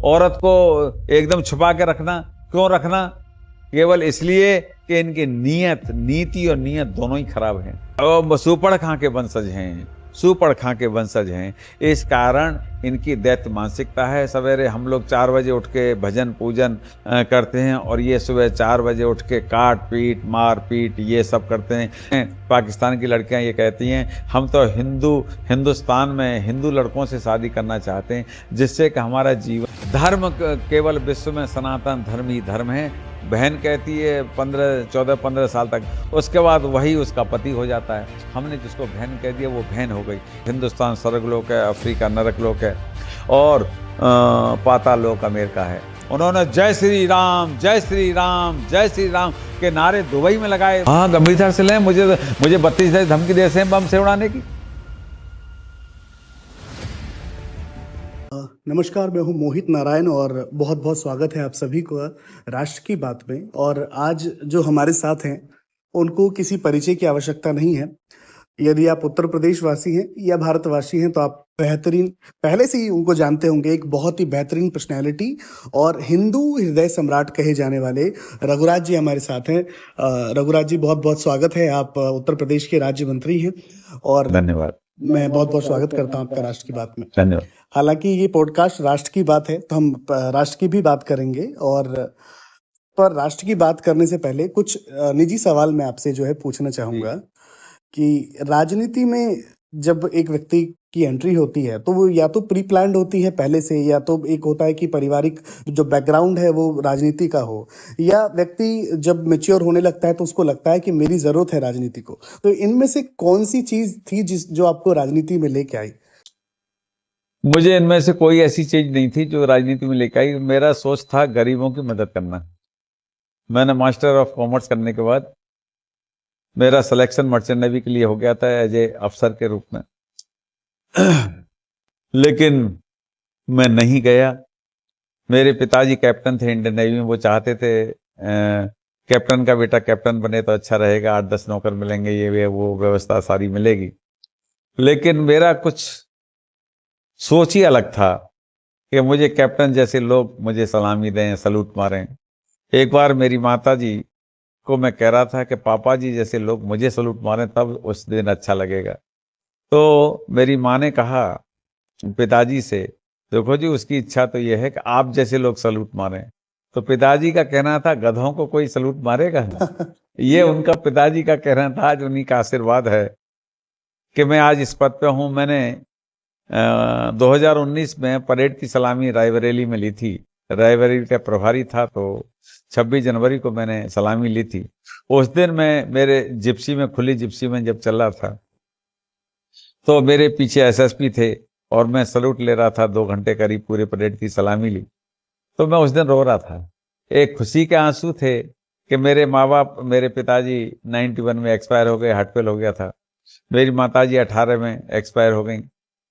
औरत को एकदम छुपा के रखना, क्यों रखना? केवल इसलिए कि इनकी नीति और नीयत दोनों ही खराब हैं। और सुपड़ खां के वंशज हैं, सुपड़ खां के वंशज हैं। इस कारण इनकी दैत्य मानसिकता है। सवेरे हम लोग 4 बजे उठ के भजन पूजन करते हैं और ये सुबह 4 बजे उठ के काट पीट मार पीट ये सब करते हैं। पाकिस्तान की लड़कियां ये कहती हैं हम तो हिंदुस्तान में हिंदू लड़कों से शादी करना चाहते हैं, जिससे कि हमारा जीवन धर्म केवल विश्व में सनातन धर्म ही धर्म है। बहन कहती है 14-15 साल तक, उसके बाद वही उसका पति हो जाता है। हमने जिसको बहन कह दिया वो बहन हो गई। हिंदुस्तान स्वर्गलोक है, अफ्रीका नरकलोक है और पाताल लोक अमेरिका है। उन्होंने जय श्री राम जय श्री राम जय श्री राम के नारे दुबई में लगाए। हाँ, गंभीरता से लें, मुझे 32 धमकी दे से बम से उड़ाने की। नमस्कार, मैं हूं मोहित नारायण और बहुत बहुत स्वागत है आप सभी को राष्ट्र की बात में। और आज जो हमारे साथ हैं उनको किसी परिचय की आवश्यकता नहीं है। यदि आप उत्तर प्रदेश वासी हैं या भारतवासी हैं तो आप बेहतरीन पहले से ही उनको जानते होंगे। एक बहुत ही बेहतरीन पर्सनैलिटी और हिंदू हृदय सम्राट कहे जाने वाले रघुराज जी हमारे साथ हैं। रघुराज जी, बहुत बहुत स्वागत है। आप उत्तर प्रदेश के राज्य मंत्री हैं और धन्यवाद। मैं बहुत बहुत स्वागत करता हूं आपका राष्ट्र की बात में। धन्यवाद। हालांकि ये पॉडकास्ट राष्ट्र की बात है तो हम राष्ट्र की भी बात करेंगे, और पर राष्ट्र की बात करने से पहले कुछ निजी सवाल मैं आपसे जो है पूछना चाहूंगा कि राजनीति में जब एक व्यक्ति की एंट्री होती है तो वो या तो प्री प्लान्ड होती है पहले से, या तो एक होता है कि पारिवारिक जो बैकग्राउंड है वो राजनीति का हो, या व्यक्ति जब मैच्योर होने लगता है तो उसको लगता है कि मेरी जरूरत है राजनीति को। तो इनमें से कौन सी चीज थी जो आपको राजनीति में लेके आई? मुझे इनमें से कोई ऐसी चीज नहीं थी जो राजनीति में लेकर आई। मेरा सोच था गरीबों की मदद करना। मैंने मास्टर ऑफ कॉमर्स करने के बाद मेरा सिलेक्शन मर्चेंट नेवी के लिए हो गया था एज ए अफसर के रूप में, लेकिन मैं नहीं गया। मेरे पिताजी कैप्टन थे इंडियन नेवी में। वो चाहते थे कैप्टन का बेटा कैप्टन बने तो अच्छा रहेगा, 8-10 नौकर मिलेंगे, ये वो व्यवस्था सारी मिलेगी। लेकिन मेरा कुछ सोच ही अलग था कि मुझे कैप्टन जैसे लोग मुझे सलामी दें, सलूट मारें। एक बार मेरी माता जी को मैं कह रहा था कि पापा जी जैसे लोग मुझे सलूट मारें तब उस दिन अच्छा लगेगा। तो मेरी माँ ने कहा पिताजी से, देखो जी उसकी इच्छा तो यह है कि आप जैसे लोग सलूट मारें। तो पिताजी का कहना था गधों को कोई सलूट मारेगा? ये उनका पिताजी का कहना था। आज उन्हीं का आशीर्वाद है कि मैं आज इस पद पे हूँ। मैंने 2019 में परेड की सलामी रायबरेली में ली थी। रायबरेली का प्रभारी था तो 26 जनवरी को मैंने सलामी ली थी। उस दिन मैं मेरे जिप्सी में, खुली जिप्सी में जब चल रहा था तो मेरे पीछे एसएसपी थे और मैं सलूट ले रहा था। 2 घंटे करीब पूरे परेड की सलामी ली। तो मैं उस दिन रो रहा था। एक खुशी के आंसू थे कि मेरे माँ बाप, मेरे पिताजी 91 में एक्सपायर हो गए, हार्ट फेल हो गया था। मेरी माताजी 18 में एक्सपायर हो गई।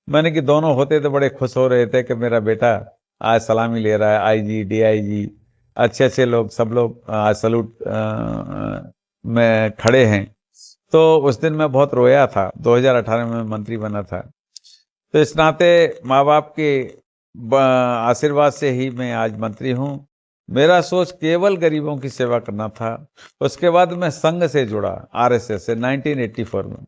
मैंने कि दोनों होते तो बड़े खुश हो रहे थे कि मेरा बेटा आज सलामी ले रहा है। आईजी, डीआईजी, अच्छे अच्छे लोग, सब लोग आज सलूट में खड़े हैं। तो उस दिन मैं बहुत रोया था। 2018 में मंत्री बना था। तो इस नाते माँ बाप के आशीर्वाद से ही मैं आज मंत्री हूँ। मेरा सोच केवल गरीबों की सेवा करना था। उसके बाद मैं संघ से जुड़ा, आरएसएस से 1984 में।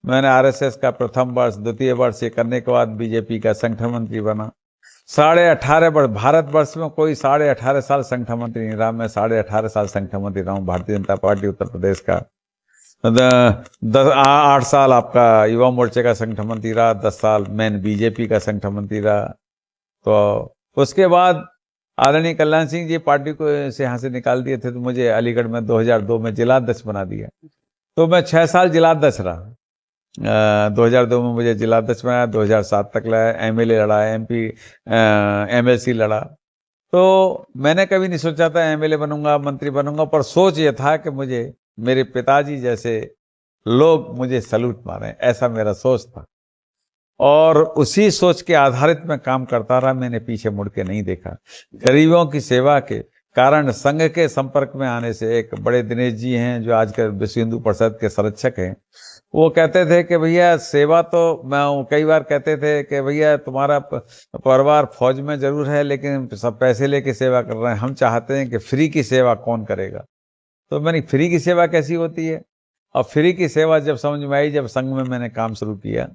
मैंने आरएसएस का प्रथम वर्ष, द्वितीय वर्ष ये करने के बाद बीजेपी का संगठन मंत्री बना। 18.5 वर्ष, भारतवर्ष में कोई 18.5 साल संगठन मंत्री नहीं रहा। मैं 18.5 साल संगठन मंत्री रहा हूँ भारतीय जनता पार्टी उत्तर प्रदेश का। 8 साल आपका युवा मोर्चे का संगठन मंत्री रहा, 10 साल मैंने बीजेपी का संगठन मंत्री रहा। तो उसके बाद आदरणीय कल्याण सिंह जी पार्टी को से यहाँ से निकाल दिए थे तो मुझे अलीगढ़ में 2002 में जिलाध्यक्ष बना दिया। तो मैं 6 साल जिलाध्यक्ष रहा। 2002 में मुझे जिलाध्यक्ष बनाया, 2007 तक लाया, एमएलए लड़ा, एमपी, एमएलसी लड़ा। तो मैंने कभी नहीं सोचा था एमएलए बनूंगा, मंत्री बनूंगा, पर सोच ये था कि मुझे मेरे पिताजी जैसे लोग मुझे सलूट मारें, ऐसा मेरा सोच था। और उसी सोच के आधारित मैं काम करता रहा। मैंने पीछे मुड़ के नहीं देखा। गरीबों की सेवा के कारण संघ के संपर्क में आने से, एक बड़े दिनेश जी हैं जो आजकल विश्व हिंदू परिषद के संरक्षक हैं, वो कहते थे कि भैया सेवा तो मैं कई बार कहते थे कि भैया तुम्हारा परिवार फौज में जरूर है लेकिन सब पैसे लेके सेवा कर रहे हैं, हम चाहते हैं कि फ्री की सेवा कौन करेगा। तो मैंने फ्री की सेवा कैसी होती है, और फ्री की सेवा जब समझ में आई, जब संघ में मैंने काम शुरू किया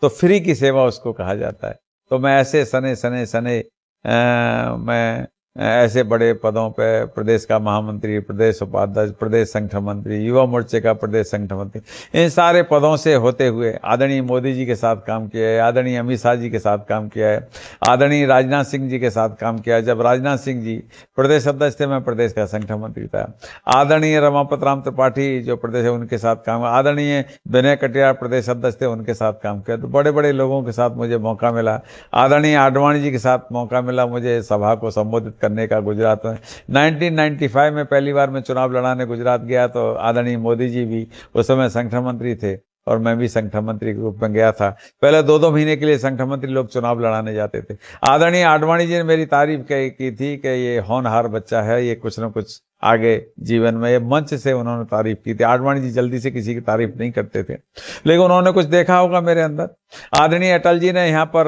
तो फ्री की सेवा उसको कहा जाता है। तो मैं ऐसे सने सने सने मैं ऐसे बड़े पदों पे प्रदेश का महामंत्री, प्रदेश उपाध्यक्ष, प्रदेश संगठन मंत्री, युवा मोर्चे का प्रदेश संगठन मंत्री, इन सारे पदों से होते हुए आदरणीय मोदी जी के साथ काम किया है, आदरणीय अमित शाह जी के साथ काम किया है, आदरणीय राजनाथ सिंह जी के साथ काम किया है। जब राजनाथ सिंह जी प्रदेश अध्यक्ष थे, मैं प्रदेश का संगठन मंत्री था। आदरणीय रमापत राम त्रिपाठी जो प्रदेश है उनके साथ काम, आदरणीय विनय कटियार प्रदेश अध्यक्ष थे, उनके साथ काम किया। तो बड़े बड़े लोगों के साथ मुझे मौका मिला। आदरणीय आडवाणी जी के साथ मौका मिला मुझे सभा को संबोधित करने का गुजरात में। 1995 में पहली बार मैं चुनाव लड़ाने गुजरात गया तो आदरणीय मोदी जी भी उस समय संगठन मंत्री थे और मैं भी संगठन मंत्री के रूप में गया था। पहले 2-2 महीने के लिए संगठन मंत्री लोग चुनाव लड़ाने जाते थे। आदरणीय आडवाणी जी ने मेरी तारीफ की थी कि ये होनहार बच्चा है, ये कुछ न कुछ आगे जीवन में, ये मंच से उन्होंने तारीफ की थी। आडवाणी जी जल्दी से किसी की तारीफ नहीं करते थे, लेकिन उन्होंने कुछ देखा होगा मेरे अंदर। आदरणीय अटल जी ने यहाँ पर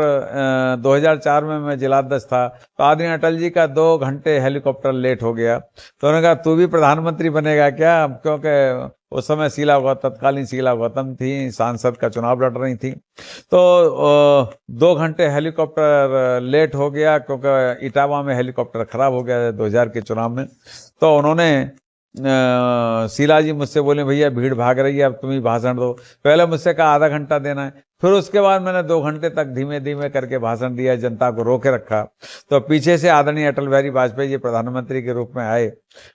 2004 में मैं जिलाध्यक्ष था, तो आदरणीय अटल जी का 2 घंटे हेलीकॉप्टर लेट हो गया, तो उन्होंने कहा तू भी प्रधानमंत्री बनेगा क्या, क्योंकि उस समय तत्कालीन शीला गौतम थी, सांसद का चुनाव लड़ रही थी। तो 2 घंटे हेलीकॉप्टर लेट हो गया क्योंकि इटावा में हेलीकॉप्टर खराब हो गया 2000 के चुनाव में। तो उन्होंने शीला जी मुझसे बोले भैया भीड़ भाग रही है, अब तुम ही भाषण दो। पहले मुझसे कहा आधा घंटा देना है, फिर उसके बाद मैंने 2 घंटे तक धीमे धीमे करके भाषण दिया, जनता को रोके रखा। तो पीछे से आदरणीय अटल बिहारी वाजपेयी जी प्रधानमंत्री के रूप में आए,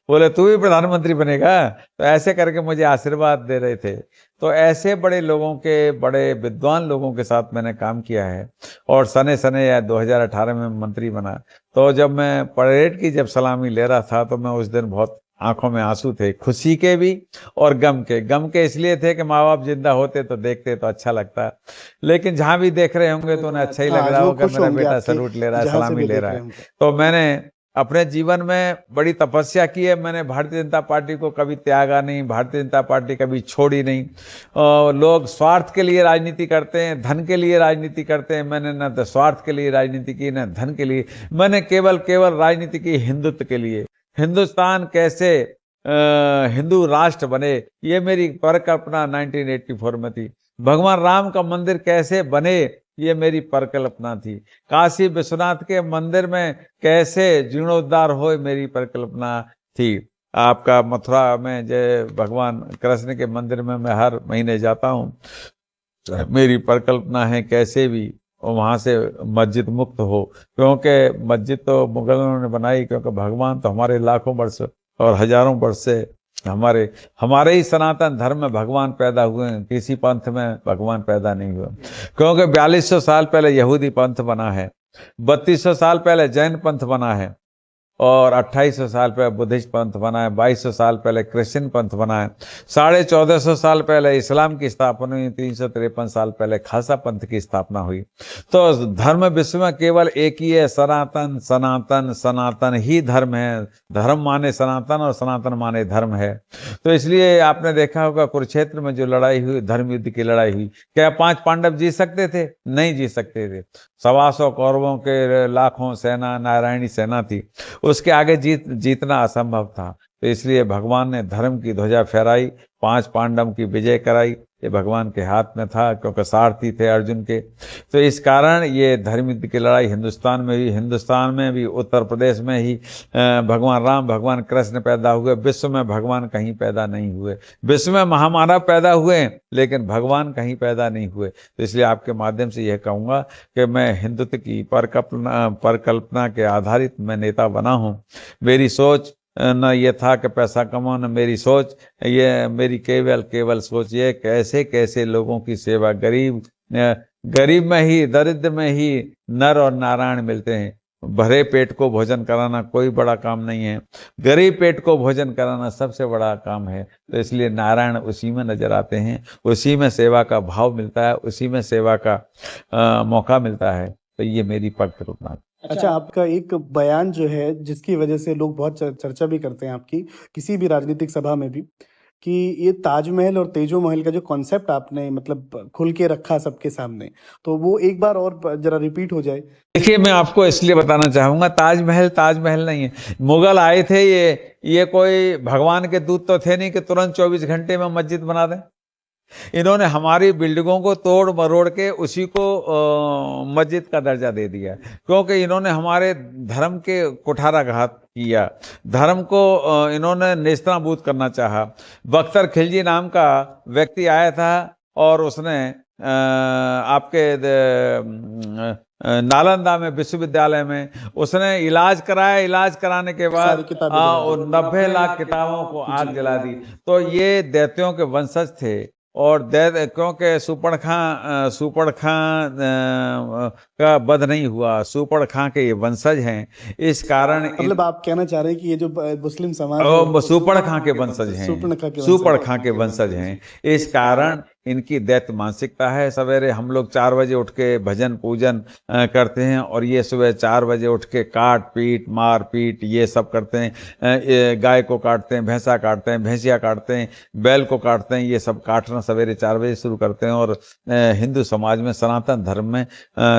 बोले तू भी प्रधानमंत्री बनेगा, तो ऐसे करके मुझे आशीर्वाद दे रहे थे। तो ऐसे बड़े लोगों के, बड़े विद्वान लोगों के साथ मैंने काम किया है और सने सने या 2018 में मंत्री बना। तो जब मैं परेड की सलामी ले रहा था तो मैं उस दिन बहुत आंखों में आंसू थे, खुशी के भी और गम के। गम के इसलिए थे कि माँ बाप जिंदा होते तो देखते तो अच्छा लगता, लेकिन जहां भी देख रहे होंगे तो उन्हें अच्छा ही लग हाँ, रहा जो होगा खुश मेरा होंगे बेटा आपकी सैल्यूट ले रहा है, जहां से सलामी भी ले देख रहा रहे है। होंगे। तो मैंने अपने जीवन में बड़ी तपस्या की है। मैंने भारतीय जनता पार्टी को कभी त्यागा नहीं, भारतीय जनता पार्टी कभी छोड़ी नहीं। लोग स्वार्थ के लिए राजनीति करते हैं, धन के लिए राजनीति करते हैं, मैंने न स्वार्थ के लिए राजनीति की न धन के लिए। मैंने केवल राजनीति की हिंदुत्व के लिए। हिंदुस्तान कैसे हिंदू राष्ट्र बने, ये मेरी परिकल्पना 1984 में थी। भगवान राम का मंदिर कैसे बने, ये मेरी परिकल्पना थी। काशी विश्वनाथ के मंदिर में कैसे जीर्णोद्धार हो, मेरी परिकल्पना थी। आपका मथुरा में जय भगवान कृष्ण के मंदिर में मैं हर महीने जाता हूँ, मेरी परिकल्पना है कैसे भी वहां से मस्जिद मुक्त हो, क्योंकि मस्जिद तो मुगलों ने बनाई, क्योंकि भगवान तो हमारे लाखों वर्ष और हजारों वर्ष से हमारे ही सनातन धर्म में भगवान पैदा हुए हैं, किसी पंथ में भगवान पैदा नहीं हुए। क्योंकि 4200 साल पहले यहूदी पंथ बना है, 3200 साल पहले जैन पंथ बना है, और 2800 साल पहले बुद्धिस्ट पंथ बना है, 2200 साल पहले क्रिश्चियन पंथ बना है, 1450 साल पहले इस्लाम की स्थापना हुई, 353 साल पहले खालसा पंथ की स्थापना हुई। तो धर्म विश्व में केवल एक ही है, सनातन। सनातन सनातन ही धर्म है, धर्म माने सनातन और सनातन माने धर्म है। तो इसलिए आपने देखा होगा कुरुक्षेत्र में जो लड़ाई हुई, धर्म युद्ध की लड़ाई हुई, क्या 5 पांडव जीत सकते थे? नहीं जीत सकते थे। 125 कौरवों के लाखों सेना, नारायणी सेना थी, उसके आगे जीतना असंभव था। तो इसलिए भगवान ने धर्म की ध्वजा फहराई, 5 पांडव की विजय कराई। ये भगवान के हाथ में था, क्योंकि सारथी थे अर्जुन के। तो इस कारण ये धर्म युद्ध की लड़ाई हिंदुस्तान में भी उत्तर प्रदेश में ही भगवान राम, भगवान कृष्ण पैदा हुए। विश्व में भगवान कहीं पैदा नहीं हुए। विश्व में महामानव पैदा हुए, लेकिन भगवान कहीं पैदा नहीं हुए। तो इसलिए आपके माध्यम से यह कहूंगा कि मैं हिंदुत्व की परिकल्पना के आधारित मैं नेता बना हूं। मेरी सोच न ये था कि पैसा कमाना, मेरी सोच ये, मेरी केवल सोच ये कैसे कैसे लोगों की सेवा। गरीब में ही, दरिद्र में ही नर और नारायण मिलते हैं। भरे पेट को भोजन कराना कोई बड़ा काम नहीं है, गरीब पेट को भोजन कराना सबसे बड़ा काम है। तो इसलिए नारायण उसी में नजर आते हैं, उसी में सेवा का भाव मिलता है, उसी में सेवा का मौका मिलता है। तो ये मेरी परिकल्पना। अच्छा, आपका एक बयान जो है जिसकी वजह से लोग बहुत चर्चा भी करते हैं आपकी, किसी भी राजनीतिक सभा में भी, कि ये ताजमहल और तेजो महल का जो कॉन्सेप्ट आपने मतलब खुल के रखा सबके सामने, तो वो एक बार और जरा रिपीट हो जाए। देखिए, मैं आपको इसलिए बताना चाहूंगा, ताजमहल ताजमहल नहीं है। मुगल आए थे, ये कोई भगवान के दूत तो थे नहीं कि तुरंत 24 घंटे में मस्जिद बना दें। इन्होंने हमारी बिल्डिंगों को तोड़ मरोड़ के उसी को मस्जिद का दर्जा दे दिया, क्योंकि इन्होंने हमारे धर्म के कुठाराघात किया, धर्म को इन्होंने नेस्तनाबूद करना चाहा। बख्तर खिलजी नाम का व्यक्ति आया था और उसने आपके नालंदा में विश्वविद्यालय में उसने इलाज कराया। इलाज कराने के बाद सारी किताबें जला दी। 90 लाख किताबों को आग जला दी। तो ये दैत्यों के वंशज थे, और क्योंकि सुपड़ खां का वध नहीं हुआ, सुपड़ खां के ये वंशज हैं, इस कारण मतलब आप कहना चाह रहे हैं कि ये जो मुस्लिम समाज है, सुपड़ खां के वंशज हैं, सुपड़ खां के वंशज हैं, इस कारण इनकी दैत्य मानसिकता है। सवेरे हम लोग 4 बजे उठ के भजन पूजन करते हैं, और ये सुबह 4 बजे उठ के काट पीट मार पीट ये सब करते हैं। गाय को काटते हैं, भैंसा काटते हैं, भैंसिया काटते हैं, बैल को काटते हैं। ये सब काटना सवेरे 4 बजे शुरू करते हैं। और हिंदू समाज में, सनातन धर्म में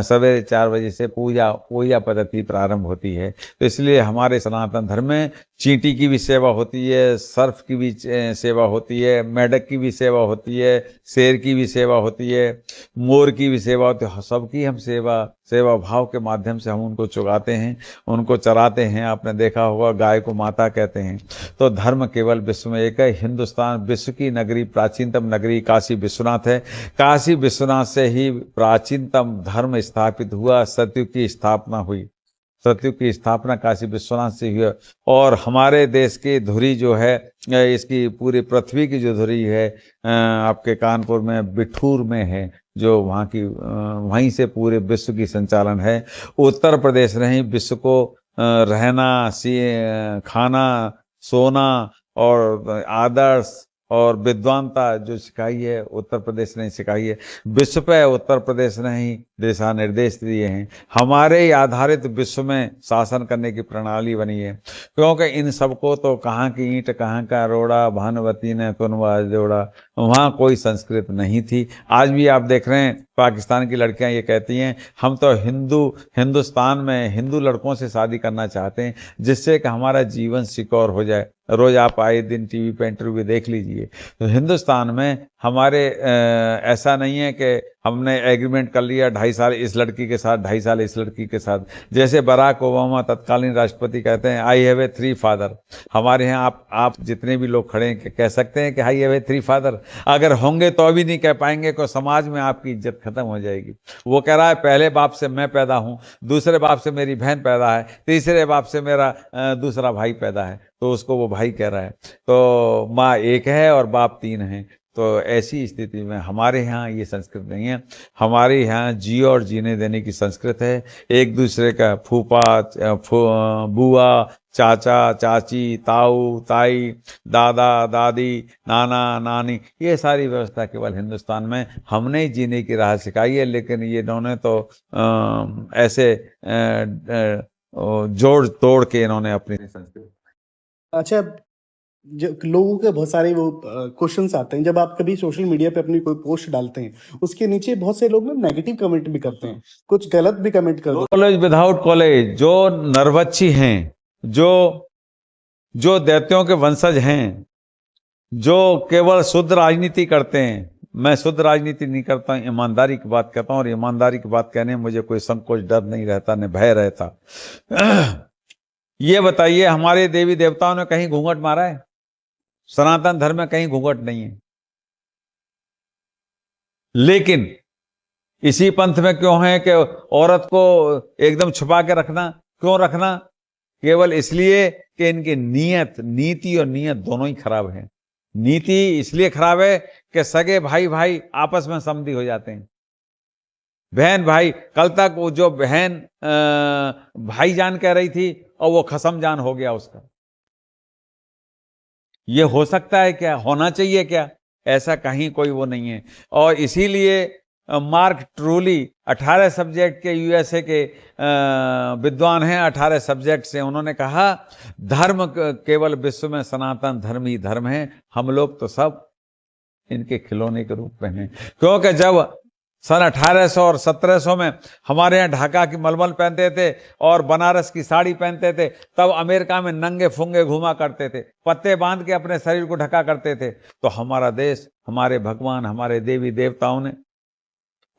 सवेरे 4 बजे से पूजा पद्धति प्रारंभ होती है। तो इसलिए हमारे सनातन धर्म में चींटी की भी सेवा होती है, सर्फ की भी सेवा होती है, मेढक की भी सेवा होती है, शेर की भी सेवा होती है, मोर की भी सेवा होती है। सबकी हम सेवा भाव के माध्यम से हम उनको चुगाते हैं, उनको चराते हैं। आपने देखा होगा, गाय को माता कहते हैं। तो धर्म केवल विश्व में एक है। हिंदुस्तान विश्व की नगरी, प्राचीनतम नगरी काशी विश्वनाथ है। काशी विश्वनाथ से ही प्राचीनतम धर्म स्थापित हुआ, सतयुग की स्थापना हुई। सतयुग की स्थापना काशी विश्वनाथ से हुई। और हमारे देश की धुरी जो है, इसकी पूरी पृथ्वी की जो धुरी है, आपके कानपुर में बिठूर में है, जो वहीं से पूरे विश्व की संचालन है। उत्तर प्रदेश ने ही विश्व को रहना, खाना, सोना और आदर्श और विद्वानता जो सिखाई है, उत्तर प्रदेश ने सिखाई है। विश्व पे उत्तर प्रदेश ने ही दिशा निर्देश दिए हैं। हमारे ही आधारित विश्व में शासन करने की प्रणाली बनी है, क्योंकि इन सबको तो कहाँ की ईंट कहाँ का रोड़ा, भानुवती ने तुनवा जोड़ा, वहाँ कोई संस्कृत नहीं थी। आज भी आप देख रहे हैं, पाकिस्तान की लड़कियां ये कहती हैं, हम तो हिंदुस्तान में हिंदू लड़कों से शादी करना चाहते हैं, जिससे कि हमारा जीवन सिक्योर हो जाए। रोज आप आए दिन टीवी पे इंटरव्यू देख लीजिए। तो हिंदुस्तान में हमारे ऐसा नहीं है कि हमने एग्रीमेंट कर लिया 2.5 साल इस लड़की के साथ, 2.5 साल इस लड़की के साथ। जैसे बराक ओबामा तत्कालीन राष्ट्रपति कहते हैं, आई हैव ए 3 फादर। हमारे यहाँ आप जितने भी लोग खड़े हैं कह सकते हैं कि आई हैव ए 3 फादर। अगर होंगे तो अभी नहीं कह पाएंगे, तो समाज में आपकी इज्जत खत्म हो जाएगी। वो कह रहा है, पहले बाप से मैं पैदा हूं, दूसरे बाप से मेरी बहन पैदा है, तीसरे बाप से मेरा दूसरा भाई पैदा है, तो उसको वो भाई कह रहा है। तो माँ एक है और बाप 3 हैं। तो ऐसी स्थिति में हमारे यहाँ ये संस्कृत नहीं है। हमारे यहाँ जियो और जीने देने की संस्कृत है। एक दूसरे का फूफा, बुआ, चाचा, चाची, ताऊ, ताई, दादा, दादी, नाना, नानी, ये सारी व्यवस्था केवल हिंदुस्तान में हमने ही जीने की राह सिखाई है। लेकिन ये इन्होंने तो ऐसे जोड़ तोड़ के इन्होंने अपनी संस्कृति। अच्छा, लोगों के बहुत सारे वो क्वेश्चंस आते हैं जब आप कभी सोशल मीडिया पे अपनी कोई पोस्ट डालते हैं, उसके नीचे बहुत से लोग ना नेगेटिव कमेंट भी करते हैं, कुछ गलत भी कमेंट करते हैं। कॉलेज विदाउट कॉलेज, जो नरवच्छी हैं, जो दैत्यों के वंशज हैं, जो केवल शुद्ध राजनीति करते हैं। मैं शुद्ध राजनीति नहीं करता हूं, ईमानदारी की बात करता हूं, और ईमानदारी की बात कहने में मुझे कोई संकोच, डर नहीं रहता, न भय रहता। ये बताइए, हमारे देवी देवताओं ने कहीं घूंघट मारा है? सनातन धर्म में कहीं घूंघट नहीं है। लेकिन इसी पंथ में क्यों है कि औरत को एकदम छुपा के रखना? क्यों रखना? केवल इसलिए कि इनकी नीति और नीयत दोनों ही खराब है। नीति इसलिए खराब है कि सगे भाई आपस में समधी हो जाते हैं। बहन भाई, कल तक वो जो बहन भाईजान कह रही थी और वो खसम जान हो गया उसका। ये हो सकता है क्या? होना चाहिए क्या? ऐसा कहीं कोई वो नहीं है। और इसीलिए मार्क ट्रूली 18 सब्जेक्ट के यूएसए के विद्वान हैं, 18 सब्जेक्ट से। उन्होंने कहा धर्म केवल विश्व में सनातन धर्म ही धर्म है, हम लोग तो सब इनके खिलौने के रूप में हैं। क्योंकि जब सन 1800 और 1700 में हमारे यहाँ ढाका की मलमल पहनते थे और बनारस की साड़ी पहनते थे, तब अमेरिका में नंगे फुंगे घूमा करते थे, पत्ते बांध के अपने शरीर को ढका करते थे। तो हमारा देश, हमारे भगवान, हमारे देवी देवताओं ने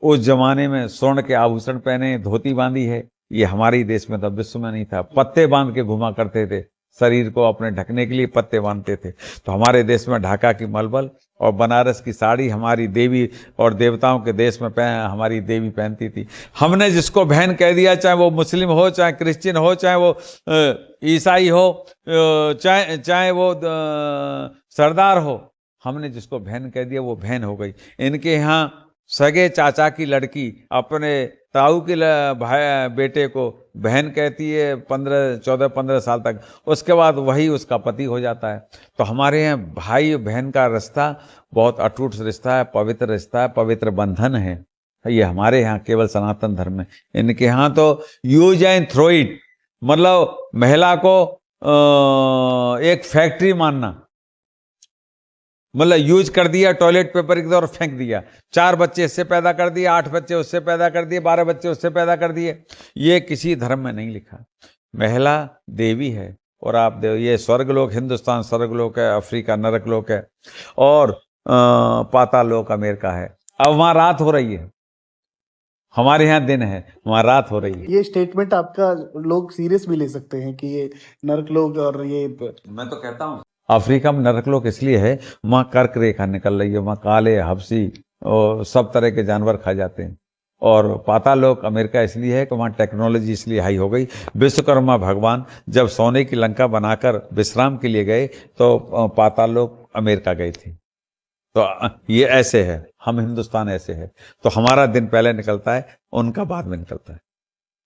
उस जमाने में स्वर्ण के आभूषण पहने, धोती बांधी है। ये हमारे ही देश में था, विश्व में नहीं था। पत्ते बांध के घुमा करते थे, शरीर को अपने ढकने के लिए पत्ते बांधते थे। तो हमारे देश में ढाका की मलबल और बनारस की साड़ी हमारी देवी और देवताओं के देश में हमारी देवी पहनती थी। हमने जिसको बहन कह दिया, चाहे वो मुस्लिम हो, चाहे क्रिश्चियन हो, चाहे वो ईसाई हो, चाहे वो सरदार हो, हमने जिसको बहन कह दिया वो बहन हो गई। इनके यहाँ सगे चाचा की लड़की अपने ताऊ के बेटे को बहन कहती है 14-15 साल तक, उसके बाद वही उसका पति हो जाता है। तो हमारे यहाँ भाई बहन का रिश्ता बहुत अटूट रिश्ता है, पवित्र रिश्ता है, पवित्र बंधन है। ये हमारे यहाँ केवल सनातन धर्म में। इनके यहाँ तो यूज एंड थ्रो इट, मतलब महिला को एक फैक्ट्री मानना, मतलब यूज कर दिया, टॉयलेट पेपर की तरह फेंक दिया, 4 बच्चे इससे पैदा कर दिए, 8 बच्चे उससे पैदा कर दिए, 12 बच्चे उससे पैदा कर दिए। ये किसी धर्म में नहीं लिखा। महिला देवी है और आप देव। ये स्वर्गलोक हिंदुस्तान स्वर्गलोक है, अफ्रीका नरकलोक है, और पाताल लोक अमेरिका है। अब वहां रात हो रही है, हमारे यहाँ दिन है, वहां रात हो रही है। ये स्टेटमेंट आपका लोग सीरियस भी ले सकते हैं कि ये नरक लोग, और ये मैं तो कहता हूँ अफ्रीका में नरकलोक इसलिए है, वहाँ कर्क रेखा निकल रही है, वहाँ काले हब्सी और सब तरह के जानवर खा जाते हैं। और पाताल लोक अमेरिका इसलिए है कि वहाँ टेक्नोलॉजी इसलिए हाई हो गई। विश्वकर्मा भगवान जब सोने की लंका बनाकर विश्राम के लिए गए तो पाताल लोक अमेरिका गए थे। तो ये ऐसे है, हम हिंदुस्तान ऐसे है। तो हमारा दिन पहले निकलता है, उनका बाद में निकलता है,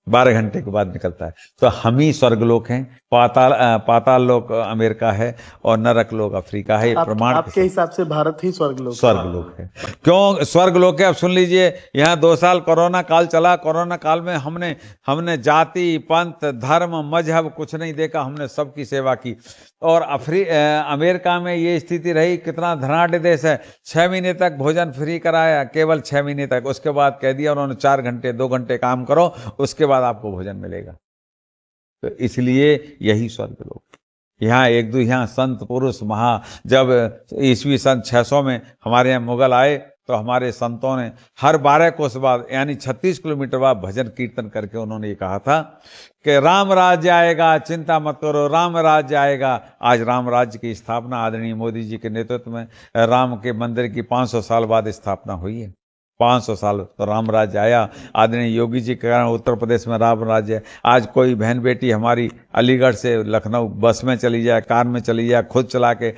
12 घंटे के बाद निकलता है। तो हम ही स्वर्गलोक हैं, पाताल लोक अमेरिका है और नरक लोक अफ्रीका है। प्रमाण आपके हिसाब से भारत ही स्वर्गलोक है। क्यों स्वर्गलोक है? अब सुन लीजिए, यहाँ 2 साल कोरोना काल चला। कोरोना काल में हमने जाति पंथ धर्म मजहब कुछ नहीं देखा, हमने सबकी सेवा की। और अमेरिका में ये स्थिति रही, कितना धनाढ़ देश है, 6 महीने तक भोजन फ्री कराया, केवल 6 महीने तक। उसके बाद कह दिया उन्होंने 4 घंटे 2 घंटे काम करो, उसके बाद आपको भोजन मिलेगा। तो इसलिए यही स्वर्गलोक। यहाँ संत पुरुष जब ईस्वी सन 600 में हमारे यहाँ मुगल आए तो हमारे संतों ने हर 12 कोस बाद यानी 36 किलोमीटर बाद भजन कीर्तन करके उन्होंने ये कहा था कि राम राज्य आएगा, चिंता मत करो, राम राज्य आएगा। आज राम राज्य की स्थापना आदरणीय मोदी जी के नेतृत्व में राम के मंदिर की 500 साल बाद स्थापना हुई है। 500 साल तो राम राज्य आया। आदरणीय योगी जी के कारण उत्तर प्रदेश में राम राज्य है। आज कोई बहन बेटी हमारी अलीगढ़ से लखनऊ बस में चली जाए, कार में चली जाए, खुद चला के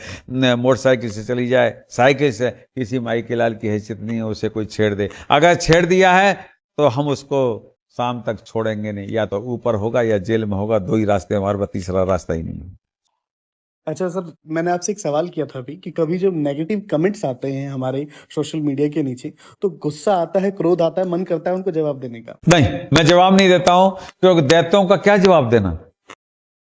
मोटरसाइकिल से चली जाए, साइकिल से, किसी माई के लाल की हैसियत नहीं है उसे कोई छेड़ दे। अगर छेड़ दिया है तो हम उसको शाम तक छोड़ेंगे नहीं, या तो ऊपर होगा या जेल में होगा। 2 ही रास्ते, हमारे पास तीसरा रास्ता ही नहीं है। अच्छा सर, मैंने आपसे एक सवाल किया था अभी कि कभी जो नेगेटिव कमेंट्स आते हैं हमारे सोशल मीडिया के नीचे, तो गुस्सा आता है, क्रोध आता है, मन करता है उनको जवाब देने का? नहीं, मैं जवाब नहीं देता हूं, क्योंकि दैत्यों का क्या जवाब देना।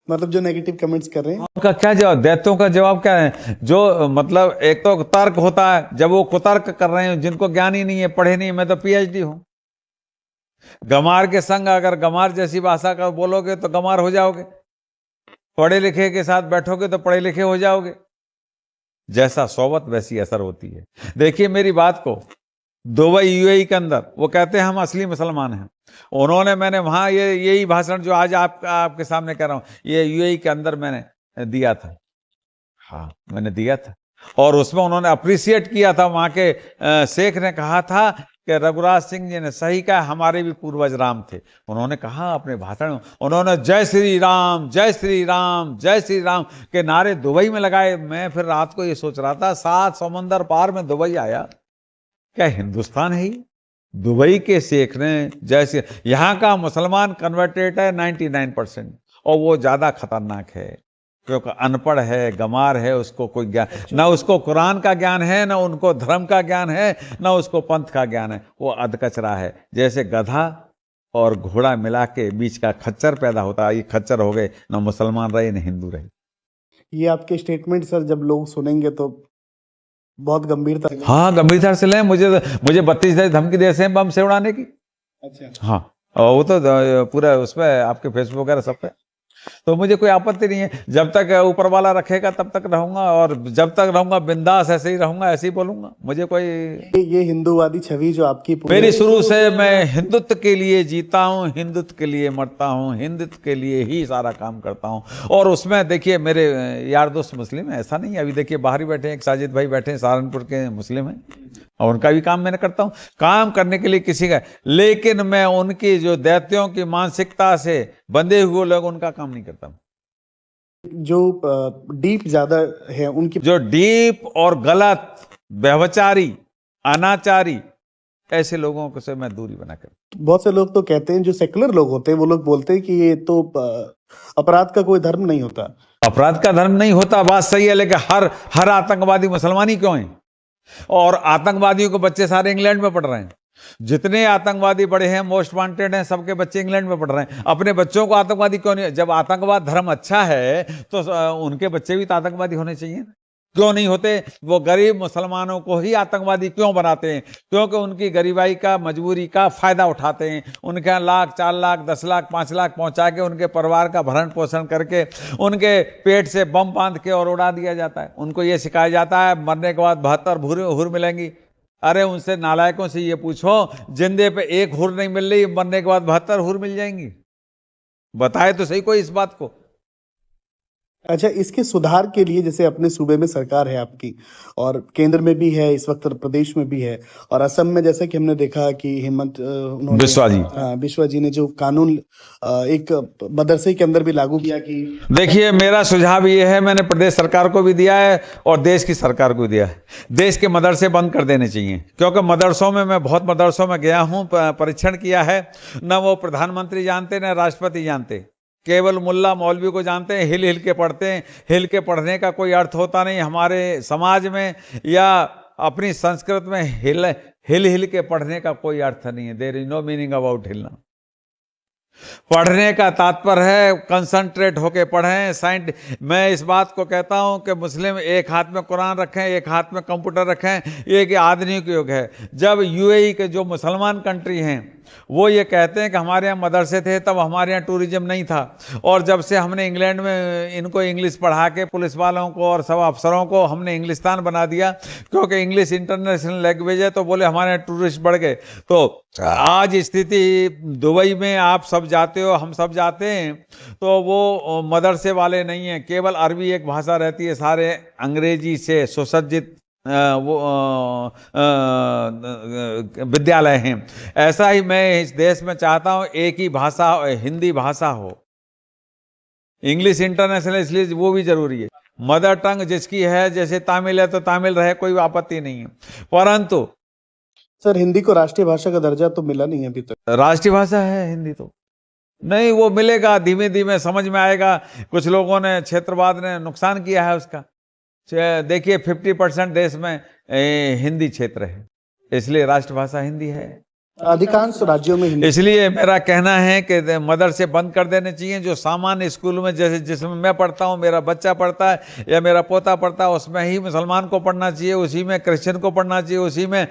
मतलब जो नेगेटिव कमेंट्स कर रहे हैं उनका क्या जवाब? दैत्यों का जवाब क्या है? जो मतलब एक तो तर्क होता है, जब वो कुतर्क कर रहे हैं, जिनको ज्ञान ही नहीं है, पढ़े नहीं। मैं तो PhD हूं। गमार के संग अगर गमार जैसी भाषा का बोलोगे तो गमार हो जाओगे, पढ़े लिखे के साथ बैठोगे तो पढ़े लिखे हो जाओगे। जैसा सोबत वैसी असर होती है। देखिए मेरी बात को, दुबई UAE के अंदर वो कहते हैं हम असली मुसलमान हैं। उन्होंने, मैंने वहां यही भाषण जो आज आपके सामने कह रहा हूं, ये UAE के अंदर मैंने दिया था। हाँ, मैंने दिया था। और उसमें उन्होंने अप्रिशिएट किया था। वहां के शेख ने कहा था कि रघुराज सिंह जी ने सही कहा, हमारे भी पूर्वज राम थे। उन्होंने कहा अपने भाषण में, उन्होंने जय श्री राम जय श्री राम जय श्री राम के नारे दुबई में लगाए। मैं फिर रात को ये सोच रहा था, 7 समंदर पार में दुबई आया, क्या हिंदुस्तान है ये? दुबई के शेख ने जैसे, यहाँ का मुसलमान कन्वर्टेड है 99%, और वो ज्यादा खतरनाक है। क्योंकि अनपढ़ है, गंवार है, उसको कोई ज्ञान ना, उसको कुरान का ज्ञान है, ना उनको धर्म का ज्ञान है, ना उसको पंथ का ज्ञान है। वो अधकचरा है। जैसे गधा और घोड़ा मिला के बीच का खच्चर पैदा होता है, ये खच्चर हो गए, ना मुसलमान रहे ना हिंदू रहे। ये आपके स्टेटमेंट सर जब लोग सुनेंगे तो बहुत गंभीरता से हाँ, गंभीरता से लें। मुझे 32 धमकी दे से बम से उड़ाने की। अच्छा। हाँ, और वो तो पूरा उस पर आपके फेसबुक वगैरह सब पे, तो मुझे कोई आपत्ति नहीं है। जब तक ऊपर वाला रखेगा तब तक रहूंगा, और जब तक रहूंगा बिंदास ऐसे ही रहूंगा, ऐसे ही बोलूंगा। मुझे कोई ये हिंदूवादी छवि जो आपकी मेरी शुरू से, मैं हिंदुत्व के लिए जीता हूँ, हिंदुत्व के लिए मरता हूँ, हिंदुत्व के लिए ही सारा काम करता हूँ। और उसमें देखिए मेरे यार दोस्त मुस्लिम है, ऐसा नहीं है। अभी देखिए बाहर ही बैठे हैं, एक साजिद भाई बैठे हैं, सहारनपुर के मुस्लिम हैं, और उनका भी काम मैंने करता हूँ। काम करने के लिए किसी का, लेकिन मैं उनकी जो दैत्यों की मानसिकता से बंधे हुए लोग, उनका काम नहीं करता हूँ। जो डीप ज्यादा है उनकी, जो डीप और गलत, व्यभिचारी, अनाचारी, ऐसे लोगों से मैं दूरी बना कर। बहुत से लोग तो कहते हैं, जो सेकुलर लोग होते हैं वो लोग बोलते हैं कि ये तो अपराध का कोई धर्म नहीं होता। अपराध का धर्म नहीं होता, बात सही है, लेकिन हर आतंकवादी मुसलमान ही क्यों है? और आतंकवादियों के बच्चे सारे इंग्लैंड में पढ़ रहे हैं। जितने आतंकवादी बड़े हैं, मोस्ट वांटेड हैं, सबके बच्चे इंग्लैंड में पढ़ रहे हैं। अपने बच्चों को आतंकवादी क्यों नहीं? जब आतंकवाद धर्म अच्छा है तो उनके बच्चे भी तो आतंकवादी होने चाहिए। क्यों नहीं होते? वो गरीब मुसलमानों को ही आतंकवादी क्यों बनाते हैं? क्योंकि उनकी गरीबाई का, मजबूरी का फायदा उठाते हैं। उनके लाख, 4 लाख, 10 लाख, 5 लाख पहुंचा के उनके परिवार का भरण पोषण करके उनके पेट से बम बांध के और उड़ा दिया जाता है। उनको ये सिखाया जाता है मरने के बाद 72 हुर मिलेंगी। अरे उनसे, नालायकों से ये पूछो, जिंदे पे 1 हुर नहीं मिल रही, मरने के बाद 72 हुर मिल जाएंगी? बताए तो सही कोई इस बात को। अच्छा, इसके सुधार के लिए, जैसे अपने सूबे में सरकार है आपकी, और केंद्र में भी है, इस वक्त प्रदेश में भी है, और असम में जैसे कि हमने देखा कि हेमंत बिश्वा जी ने जो कानून एक मदरसे के अंदर भी लागू किया कि, देखिए मेरा सुझाव ये है, मैंने प्रदेश सरकार को भी दिया है और देश की सरकार को दिया है, देश के मदरसे बंद कर देने चाहिए। क्योंकि मदरसों में, मैं बहुत मदरसों में गया हूँ, परीक्षण किया है, न वो प्रधानमंत्री जानते न राष्ट्रपति जानते, केवल मुल्ला मौलवी को जानते हैं, हिल हिल के पढ़ते हैं। हिल के पढ़ने का कोई अर्थ होता नहीं हमारे समाज में, या अपनी संस्कृत में हिल हिल के पढ़ने का कोई अर्थ नहीं है। There is no meaning about हिलना। पढ़ने का तात्पर्य है कंसंट्रेट होके पढ़ें। मैं इस बात को कहता हूं कि मुस्लिम एक हाथ में कुरान रखें, एक हाथ में कंप्यूटर रखें, ये कि आधुनिक युग है। जब यूएई के जो मुसलमान कंट्री हैं वो ये कहते हैं कि हमारे यहाँ मदरसे थे, तब हमारे यहाँ टूरिज्म नहीं था, और जब से हमने इंग्लैंड में इनको इंग्लिश पढ़ा के, पुलिस वालों को और सब अफसरों को हमने इंग्लिस्तान बना दिया, क्योंकि इंग्लिश इंटरनेशनल लैंग्वेज है, तो बोले हमारे यहाँ टूरिस्ट बढ़ गए। तो आज स्थिति दुबई में आप सब जाते हो, हम सब जाते हैं, तो वो मदरसे वाले नहीं हैं, केवल अरबी एक भाषा रहती है, सारे अंग्रेजी से सुसज्जित वो विद्यालय हैं। ऐसा ही मैं इस देश में चाहता हूं, एक ही भाषा, हिंदी भाषा हो। इंग्लिश इंटरनेशनल इसलिए वो भी जरूरी है। मदर टंग जिसकी है, जैसे तमिल है तो तमिल रहे, कोई आपत्ति नहीं है, परंतु सर हिंदी को राष्ट्रीय भाषा का दर्जा तो मिला नहीं अभी तक। राष्ट्रीय भाषा है हिंदी, तो नहीं, वो मिलेगा, धीमे धीमे समझ में आएगा। कुछ लोगों ने, क्षेत्रवाद ने नुकसान किया है उसका। देखिए 50% देश में हिंदी क्षेत्र है, इसलिए राष्ट्रभाषा हिंदी है। अधिकांश राज्यों में हिंदी। इसलिए मेरा कहना है कि मदरसे बंद कर देने चाहिए। जो सामान्य स्कूल में, जैसे जिसमें मैं पढ़ता हूँ, मेरा बच्चा पढ़ता है या मेरा पोता पढ़ता है, उसमें ही मुसलमान को पढ़ना चाहिए, उसी में क्रिश्चियन को पढ़ना चाहिए, उसी में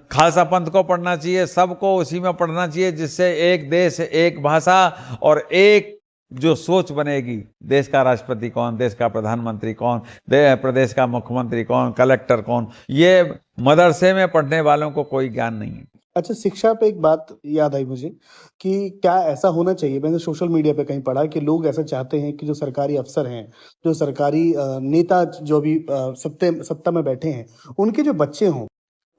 खालसा पंथ को पढ़ना चाहिए, सबको उसी में पढ़ना चाहिए, जिससे एक देश, एक भाषा और एक जो सोच बनेगी। देश का राष्ट्रपति कौन, देश का प्रधानमंत्री कौन, प्रदेश का मुख्यमंत्री कौन, कलेक्टर कौन, ये मदरसे में पढ़ने वालों को कोई ज्ञान नहीं है। अच्छा, शिक्षा पे एक बात याद आई मुझे कि क्या ऐसा होना चाहिए, मैंने सोशल मीडिया पे कहीं पढ़ा कि लोग ऐसा चाहते हैं कि जो सरकारी अफसर हैं, जो सरकारी नेता जो भी सत्ता में बैठे हैं, उनके जो बच्चे हों,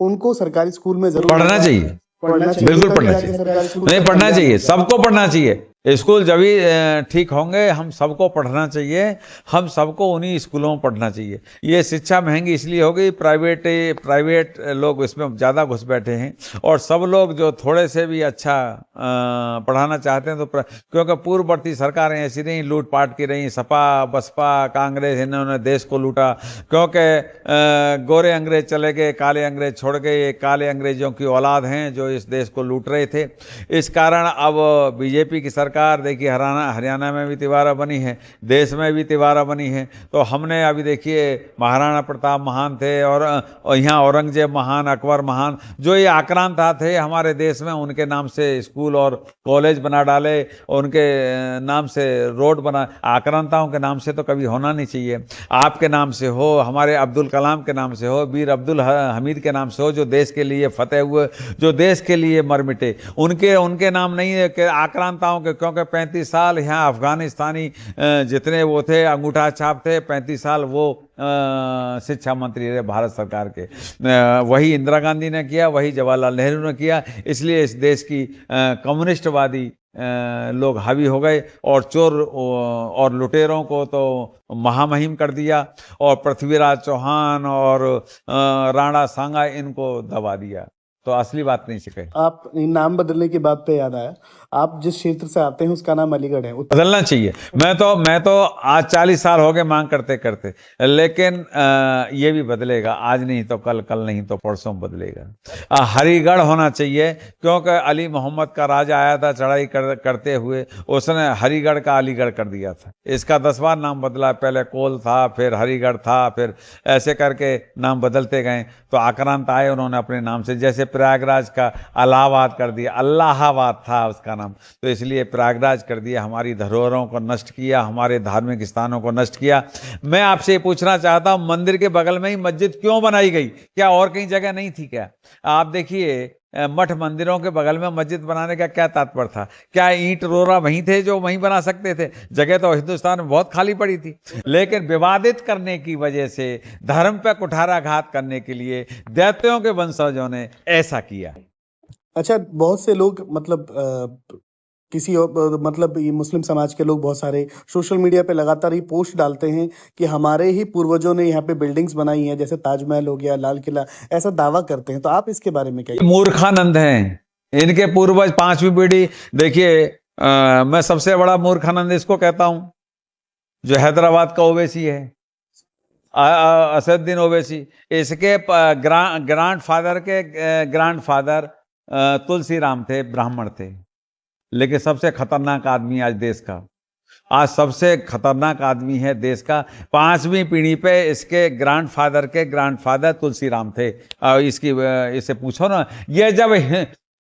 उनको सरकारी स्कूल में जरूर पढ़ना चाहिए, बिल्कुल पढ़ना चाहिए, नहीं पढ़ना चाहिए, सबको पढ़ना चाहिए। स्कूल जब भी ठीक होंगे, हम सबको पढ़ना चाहिए, हम सबको उन्हीं स्कूलों में पढ़ना चाहिए। ये शिक्षा महंगी इसलिए हो गई, प्राइवेट लोग इसमें ज़्यादा घुस बैठे हैं, और सब लोग जो थोड़े से भी अच्छा पढ़ाना चाहते हैं तो क्योंकि पूर्ववर्ती सरकारें ऐसी रहीं, लूटपाट की रहीं, सपा बसपा कांग्रेस, इन्होंने देश को लूटा, क्योंकि गोरे अंग्रेज चले गए, काले अंग्रेज छोड़ गए, ये काले अंग्रेजों की औलाद हैं जो इस देश को लूट रहे थे। इस कारण अब बीजेपी की सरकार देखिए, हरियाणा में भी तिवारा बनी है, देश में भी तिवारा बनी है। तो हमने अभी देखिए, महाराणा प्रताप महान थे, और यहाँ औरंगजेब महान, अकबर महान, जो ये आक्रांता थे हमारे देश में, उनके नाम से स्कूल और कॉलेज बना डाले, उनके नाम से रोड बना। आक्रांताओं के नाम से तो कभी होना नहीं चाहिए। आपके नाम से हो, हमारे अब्दुल कलाम के नाम से हो, वीर अब्दुल हमीद के नाम से हो, जो देश के लिए फतेह हुए, जो देश के लिए मर मिटे, उनके नाम नहीं है कि आक्रांताओं के। क्योंकि 35 साल यहाँ अफगानिस्तानी जितने वो थे, अंगूठा छाप थे, 35 साल वो शिक्षा मंत्री रहे भारत सरकार के। वही इंदिरा गांधी ने किया, वही जवाहरलाल नेहरू ने किया। इसलिए इस देश की कम्युनिस्टवादी लोग हावी हो गए, और चोर और लुटेरों को तो महामहिम कर दिया, और पृथ्वीराज चौहान और राणा सांगा इनको दबा दिया। तो असली बात नहीं सीखे। आप नाम बदलने की बात पे याद आया, आप जिस क्षेत्र से आते हैं उसका नाम अलीगढ़ है। बदलना चाहिए। मैं तो आज 40 साल हो गए मांग करते करते, लेकिन ये भी बदलेगा, आज नहीं तो कल, कल नहीं तो परसों बदलेगा। हरिगढ़ होना चाहिए, क्योंकि अली मोहम्मद का राजा आया था चढ़ाई करते हुए, उसने हरिगढ़ का अलीगढ़ कर दिया था। इसका 10 बार नाम बदला, पहले कोल था, फिर हरिगढ़ था, फिर ऐसे करके नाम बदलते गए। तो आक्रांत आए, उन्होंने अपने नाम से, जैसे प्रयागराज का इलाहाबाद कर दिया, अल्लाहाबाद था उसका नाम, तो इसलिए प्रयागराज कर दिया। हमारी धरोहरों को नष्ट किया, हमारे धार्मिक स्थानों को नष्ट किया। मैं आपसे पूछना चाहता हूं, मंदिर के बगल में ही मस्जिद क्यों बनाई गई? क्या और कहीं जगह नहीं थी क्या? आप देखिए, मठ मंदिरों के बगल में मस्जिद बनाने का क्या तात्पर्य था? क्या ईंट रोरा वहीं थे जो वहीं बना सकते थे? जगह तो हिंदुस्तान में बहुत खाली पड़ी थी, लेकिन विवादित करने की वजह से, धर्म पर कुठाराघात करने के लिए दैत्यों के वंशजों ने ऐसा किया। अच्छा, बहुत से लोग मतलब किसी और मतलब ये मुस्लिम समाज के लोग बहुत सारे सोशल मीडिया पे लगातार ये पोस्ट डालते हैं कि हमारे ही पूर्वजों ने यहाँ पे बिल्डिंग्स बनाई हैं, जैसे ताजमहल हो गया, लाल किला, ऐसा दावा करते हैं। तो आप इसके बारे में क्या? मूर्खानंद हैं, इनके पूर्वज 5वीं पीढ़ी। देखिए, मैं सबसे बड़ा मूर्खानंद इसको कहता हूं, जो हैदराबाद का ओवैसी है, असदुद्दीन ओवैसी। इसके ग्रांड फादर के ग्रांड फादर तुलसीराम थे, ब्राह्मण थे, लेकिन सबसे खतरनाक आदमी आज देश का, आज सबसे खतरनाक आदमी है देश का। 5वीं पीढ़ी पे इसके ग्रांडफादर के ग्रांडफादर तुलसीराम थे। इससे पूछो ना, ये जब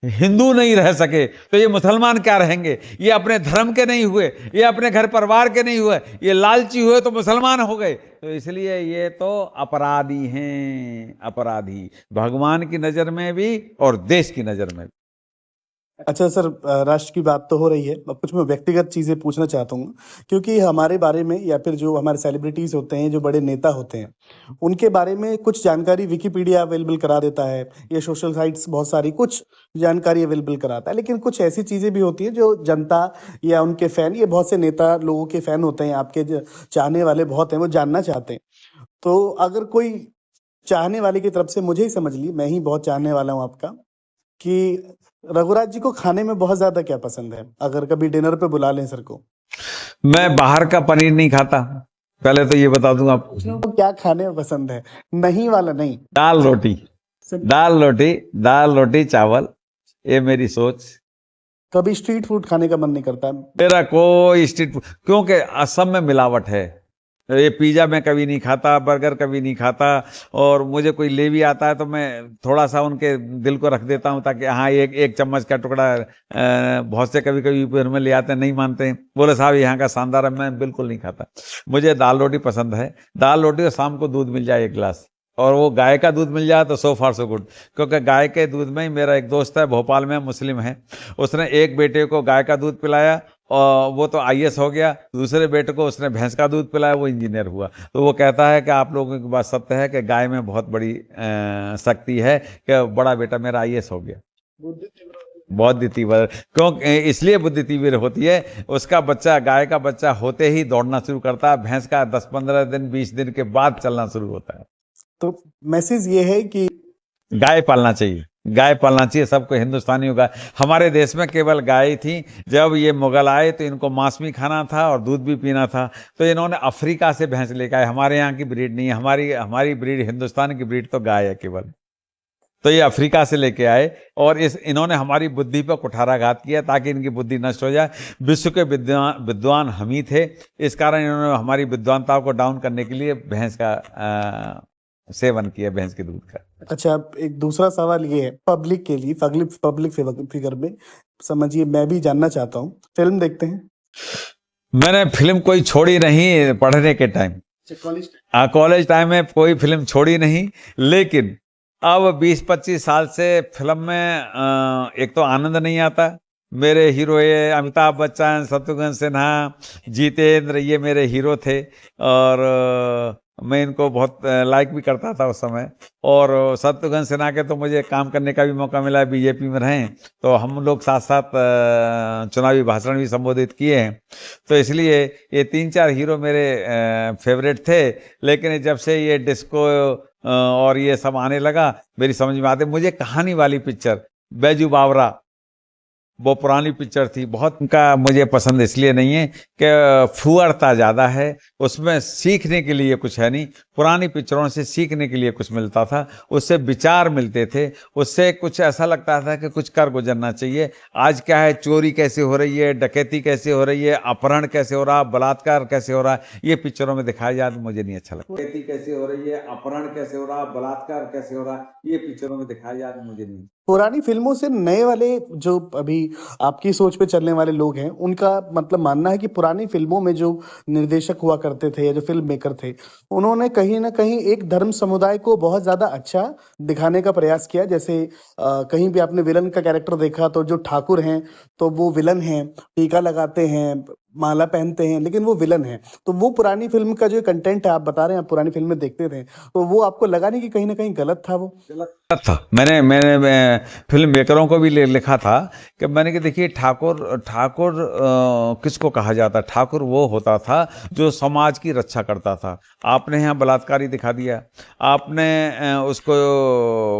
हिंदू नहीं रह सके तो ये मुसलमान क्या रहेंगे? ये अपने धर्म के नहीं हुए, ये अपने घर परिवार के नहीं हुए, ये लालची हुए तो मुसलमान हो गए। तो इसलिए ये तो अपराधी हैं, अपराधी, भगवान की नजर में भी और देश की नजर में भी। अच्छा सर, राष्ट्र की बात तो हो रही है, अब कुछ मैं व्यक्तिगत चीजें पूछना चाहता हूँ, क्योंकि हमारे बारे में या फिर जो हमारे सेलिब्रिटीज होते हैं, जो बड़े नेता होते हैं, उनके बारे में कुछ जानकारी विकिपीडिया अवेलेबल करा देता है, या सोशल साइट्स बहुत सारी कुछ जानकारी अवेलेबल कराता है, लेकिन कुछ ऐसी चीजें भी होती हैं जो जनता या उनके फैन, ये बहुत से नेता लोगों के फैन होते हैं, आपके चाहने वाले बहुत हैं, वो जानना चाहते हैं। तो अगर कोई चाहने वाले की तरफ से, मुझे ही समझ ली, मैं ही बहुत चाहने वाला हूँ आपका, कि रघुराज जी को खाने में बहुत ज्यादा क्या पसंद है? अगर कभी डिनर पे बुला लें सर को। मैं बाहर का पनीर नहीं खाता, पहले तो ये बता दूं आपको। तो क्या खाने में पसंद है? नहीं वाला नहीं, दाल रोटी, दाल रोटी, दाल रोटी चावल, ये मेरी सोच। कभी स्ट्रीट फूड खाने का मन नहीं करता? मेरा कोई स्ट्रीट फूड, क्योंकि असम में मिलावट है। ये पिज़्ज़ा मैं कभी नहीं खाता, बर्गर कभी नहीं खाता, और मुझे कोई ले भी आता है तो मैं थोड़ा सा उनके दिल को रख देता हूँ, ताकि हाँ एक चम्मच का टुकड़ा। बहुत से कभी कभी ऊपर में ले आते हैं, नहीं मानते हैं, बोले साहब यहाँ का शानदार है, मैं बिल्कुल नहीं खाता। मुझे दाल रोटी पसंद है, दाल रोटी और शाम को दूध मिल जाए 1 गिलास, और वो गाय का दूध मिल जाए तो सो फार सो गुड। क्योंकि गाय के दूध में ही, मेरा एक दोस्त है भोपाल में, मुस्लिम है, उसने एक बेटे को गाय का दूध पिलाया और वो तो IAS हो गया, दूसरे बेटे को उसने भैंस का दूध पिलाया, वो इंजीनियर हुआ। तो वो कहता है कि आप लोगों की बात सत्य है कि गाय में बहुत बड़ी शक्ति है, कि बड़ा बेटा मेरा IAS हो गया। बुद्धि तीव्र क्यों? इसलिए बुद्धि तीव्र होती है, उसका बच्चा, गाय का बच्चा होते ही दौड़ना शुरू करता है, भैंस का 10-15 दिन 20 दिन के बाद चलना शुरू होता है। तो मैसेज ये है कि गाय पालना चाहिए, गाय पालना चाहिए सबको, हिंदुस्तानियों का। हमारे देश में केवल गाय थी। जब ये मुगल आए तो इनको मांस भी खाना था और दूध भी पीना था, तो इन्होंने अफ्रीका से भैंस लेकर आए। हमारे यहाँ की ब्रीड नहीं है, हमारी ब्रीड, हिंदुस्तान की ब्रीड तो गाय है केवल। तो ये अफ्रीका से लेके आए और इन्होंने हमारी बुद्धि पर कुठाराघात किया ताकि इनकी बुद्धि नष्ट हो जाए। विश्व के विद्वान हम ही थे, इस कारण इन्होंने हमारी विद्वानता को डाउन करने के लिए भैंस का सेवन किया, भैंस के दूध का। अच्छा, एक दूसरा सवाल ये है पब्लिक के लिए, पब्लिक फिगर में समझिए, मैं भी जानना चाहता हूँ, फिल्म देखते हैं? मैंने फिल्म कोई छोड़ी नहीं पढ़ने के टाइम, कॉलेज टाइम में कोई फिल्म छोड़ी नहीं, लेकिन अब 20-25 साल से फिल्म में एक तो आनंद नहीं आता। मेरे हीरो ये अमिताभ बच्चन, शत्रुघ्न सिन्हा, जितेंद्र, ये मेरे हीरो थे और मैं इनको बहुत लाइक भी करता था उस समय। और शत्रुघ्न सिन्हा के तो मुझे काम करने का भी मौका मिला, बीजेपी में रहें तो हम लोग साथ साथ चुनावी भाषण भी संबोधित किए हैं। तो इसलिए ये 3-4 हीरो मेरे फेवरेट थे। लेकिन जब से ये डिस्को और ये सब आने लगा, मेरी समझ में आते। मुझे कहानी वाली पिक्चर, बैजू बावरा, वो पुरानी पिक्चर थी बहुत, उनका मुझे पसंद इसलिए नहीं है कि फुअरता ज़्यादा है, उसमें सीखने के लिए कुछ है नहीं। पुरानी पिक्चरों से सीखने के लिए कुछ मिलता था, उससे विचार मिलते थे, उससे कुछ ऐसा लगता था कि कुछ कर गुजरना चाहिए। आज क्या है, चोरी कैसे हो रही है, डकैती कैसे हो रही है, अपहरण कैसे हो रहा, बलात्कार कैसे हो रहा है, ये पिक्चरों में दिखाया जाए तो मुझे नहीं अच्छा लगता। डकैती कैसे हो रही है, अपहरण कैसे हो रहा, बलात्कार कैसे हो रहा, ये पिक्चरों में दिखाया जाए तो मुझे नहीं। पुरानी फिल्मों से नए वाले जो अभी आपकी सोच पे चलने वाले लोग हैं, उनका मतलब मानना है कि पुरानी फिल्मों में जो निर्देशक हुआ करते थे या जो फिल्म मेकर थे, उन्होंने कहीं ना कहीं एक धर्म समुदाय को बहुत ज्यादा अच्छा दिखाने का प्रयास किया। जैसे कहीं भी आपने विलन का कैरेक्टर देखा तो जो ठाकुर हैं तो वो विलन हैं, टीका लगाते हैं, माला पहनते हैं, लेकिन वो विलन है। तो वो पुरानी फिल्म का जो कंटेंट है, आप बता रहे हैं आप पुरानी फिल्में देखते थे, तो वो आपको लगा नहीं कि कहीं ना कहीं गलत था? वो गलत था। मैंने फिल्म मेकरों को भी लिखा था कि मैंने कि देखिए, ठाकुर किसको कहा जाता? ठाकुर वो होता था जो समाज की रक्षा करता था। आपने यहाँ बलात्कारी दिखा दिया, आपने उसको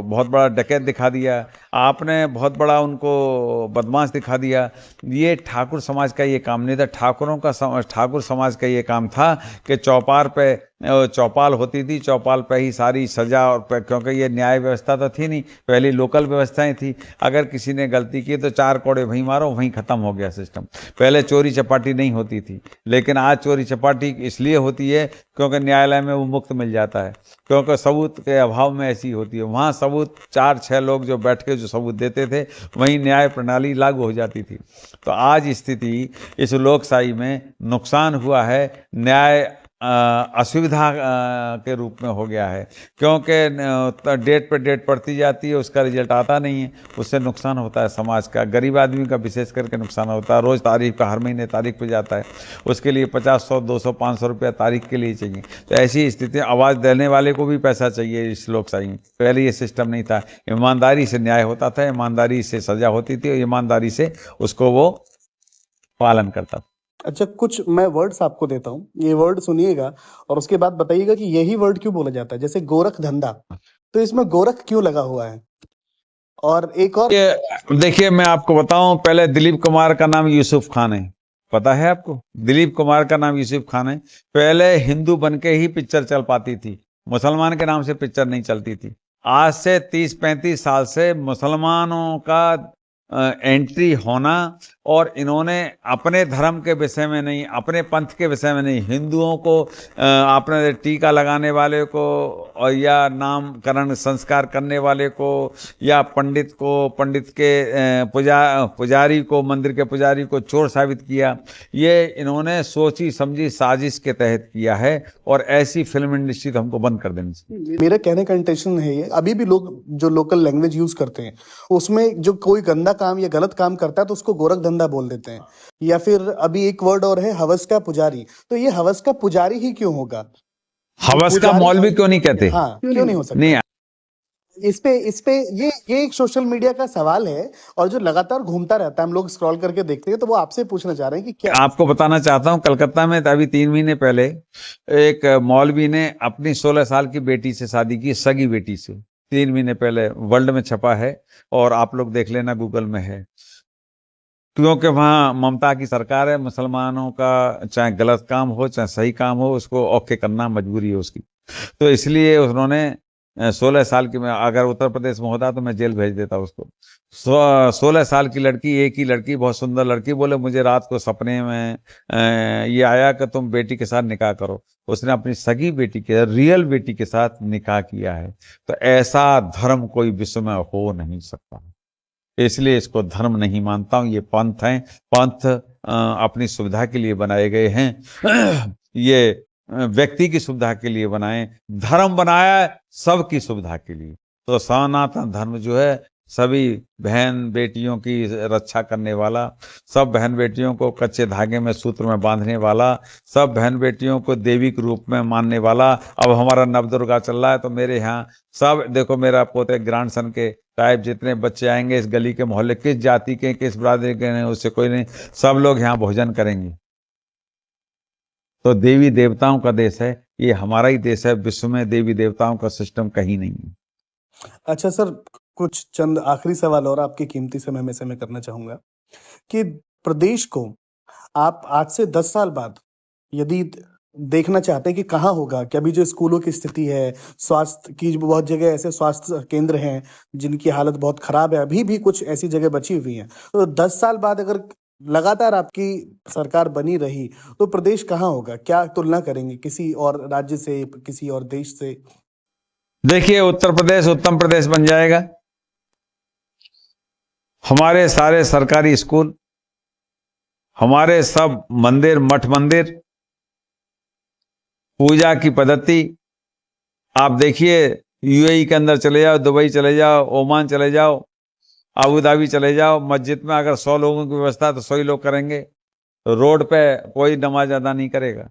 बहुत बड़ा डकैत दिखा दिया, आपने बहुत बड़ा उनको बदमाश दिखा दिया। ये ठाकुर समाज का ये काम नहीं था। ठाकुर समाज का ये काम था कि चौपाल होती थी, चौपाल पे ही सारी सजा, और क्योंकि ये न्याय व्यवस्था तो थी नहीं, पहली लोकल व्यवस्थाएं थी। अगर किसी ने गलती की तो 4 कोड़े वहीं मारो, वहीं ख़त्म हो गया सिस्टम। पहले चोरी चपाटी नहीं होती थी, लेकिन आज चोरी चपाटी इसलिए होती है क्योंकि न्यायालय में वो मुक्त मिल जाता है, क्योंकि सबूत के अभाव में ऐसी होती है। वहाँ सबूत 4-6 लोग जो बैठ के जो सबूत देते थे, वहीं न्याय प्रणाली लागू हो जाती थी। तो आज स्थिति इस लोकशाही में नुकसान हुआ है, न्याय असुविधा के रूप में हो गया है, क्योंकि डेट पर डेट पड़ती जाती है, उसका रिजल्ट आता नहीं है, उससे नुकसान होता है समाज का। गरीब आदमी का विशेष करके नुकसान होता है। रोज़ तारीख का, हर महीने तारीख पे जाता है, उसके लिए 50, 100, 200, 500 रुपया तारीख के लिए चाहिए। तो ऐसी स्थिति, आवाज़ देने वाले को भी पैसा चाहिए इस लोकशाही में। पहले ये सिस्टम नहीं था। ईमानदारी से न्याय होता था, ईमानदारी से सजा होती थी और ईमानदारी से उसको वो पालन करता था। अच्छा, कुछ मैं वर्ड्स आपको देता हूँ, ये वर्ड सुनिएगा और उसके बाद बताइएगा कि यही वर्ड क्यों बोला जाता है। जैसे गोरख धंधा, तो इसमें गोरख क्यों लगा हुआ है? और एक और देखिए, मैं आपको बताऊं, पहले दिलीप कुमार का नाम यूसुफ खान है, पता है आपको? दिलीप कुमार का नाम यूसुफ खान है। पहले हिंदू बन के ही पिक्चर चल पाती थी, मुसलमान के नाम से पिक्चर नहीं चलती थी। आज से 30-35 साल से मुसलमानों का एंट्री होना, और इन्होंने अपने धर्म के विषय में नहीं, अपने पंथ के विषय में नहीं, हिंदुओं को अपने टीका लगाने वाले को, और या नामकरण संस्कार करने वाले को, या पंडित के पुजारी को, मंदिर के पुजारी को चोर साबित किया। ये इन्होंने सोची समझी साजिश के तहत किया है, और ऐसी फिल्म इंडस्ट्री तो हमको बंद कर देनी चाहिए। मेरा कहने का इंटेंशन है ये, अभी भी लोग जो लोकल लैंग्वेज यूज करते हैं, उसमें जो कोई गंदा काम या गलत काम करता है तो उसको गोरख धंधा बोल देते हैं। या फिर अभी एक वर्ड और है, हवस का पुजारी। तो ये हवस का पुजारी ही क्यों होगा? हवस का मौलवी क्यों नहीं कहते? हाँ, क्यों नहीं हो सकता? नहीं, इस पे ये एक सोशल मीडिया का सवाल है और जो लगातार घूमता रहता है, हम लोग स्क्रॉल करके देखते हैं, तो वो आपसे पूछना चाह रहे हैं कि क्या आपको बताना चाहता हूं, कलकत्ता में अभी 3 महीने पहले एक मौलवी ने अपनी 16 साल की बेटी से शादी की, सगी बेटी से। 3 महीने पहले वर्ल्ड में छपा है, और आप लोग देख लेना, गूगल में है। क्योंकि वहाँ ममता की सरकार है, मुसलमानों का चाहे गलत काम हो चाहे सही काम हो, उसको ओके करना मजबूरी है उसकी। तो इसलिए उन्होंने 16 साल की, मैं अगर उत्तर प्रदेश में होता तो मैं जेल भेज देता उसको। 16 साल की लड़की, एक ही लड़की, बहुत सुंदर लड़की, बोले मुझे रात को सपने में ये आया कि तुम बेटी के साथ निकाह करो। उसने अपनी सगी बेटी के, रियल बेटी के साथ निकाह किया है। तो ऐसा धर्म कोई विश्व में हो नहीं सकता, इसलिए इसको धर्म नहीं मानता हूं। ये पंथ हैं, पंथ अपनी सुविधा के लिए बनाए गए हैं। ये व्यक्ति की सुविधा के लिए बनाए, धर्म बनाया है सबकी सुविधा के लिए। तो सनातन धर्म जो है सभी बहन बेटियों की रक्षा करने वाला, सब बहन बेटियों को कच्चे धागे में सूत्र में बांधने वाला, सब बहन बेटियों को देवी के रूप में मानने वाला। अब हमारा नवदुर्गा चल रहा है, तो मेरे यहाँ सब देखो, मेरा पोते ग्रैंडसन के टाइप जितने बच्चे आएंगे इस गली के मोहल्ले, किस जाति के किस बिरादरी के नहीं, उससे कोई नहीं, सब लोग यहाँ भोजन करेंगे। तो देवी देवताओं का देश है ये, हमारा ही देश है। विश्व में देवी देवताओं का सिस्टम कहीं नहीं है। अच्छा सर, कुछ चंद आखिरी सवाल और आपके कीमती समय में से मैं करना चाहूंगा कि प्रदेश को आप आज से 10 साल बाद यदि देखना चाहते हैं कि कहाँ होगा, कि अभी जो स्कूलों की स्थिति है, स्वास्थ्य की बहुत जगह ऐसे स्वास्थ्य केंद्र हैं जिनकी हालत बहुत खराब है, अभी भी कुछ ऐसी जगह बची हुई हैं, तो 10 साल बाद अगर लगातार आपकी सरकार बनी रही तो प्रदेश कहाँ होगा? क्या तुलना करेंगे किसी और राज्य से, किसी और देश से? देखिए, उत्तर प्रदेश उत्तम प्रदेश बन जाएगा। हमारे सारे सरकारी स्कूल, हमारे सब मंदिर मठ मंदिर, पूजा की पद्धति, आप देखिए यूएई के अंदर चले जाओ, दुबई चले जाओ, ओमान चले जाओ, अबू धाबी चले जाओ, मस्जिद में अगर 100 लोगों की व्यवस्था है तो 100 ही लोग करेंगे। रोड पे कोई नमाज अदा नहीं करेगा।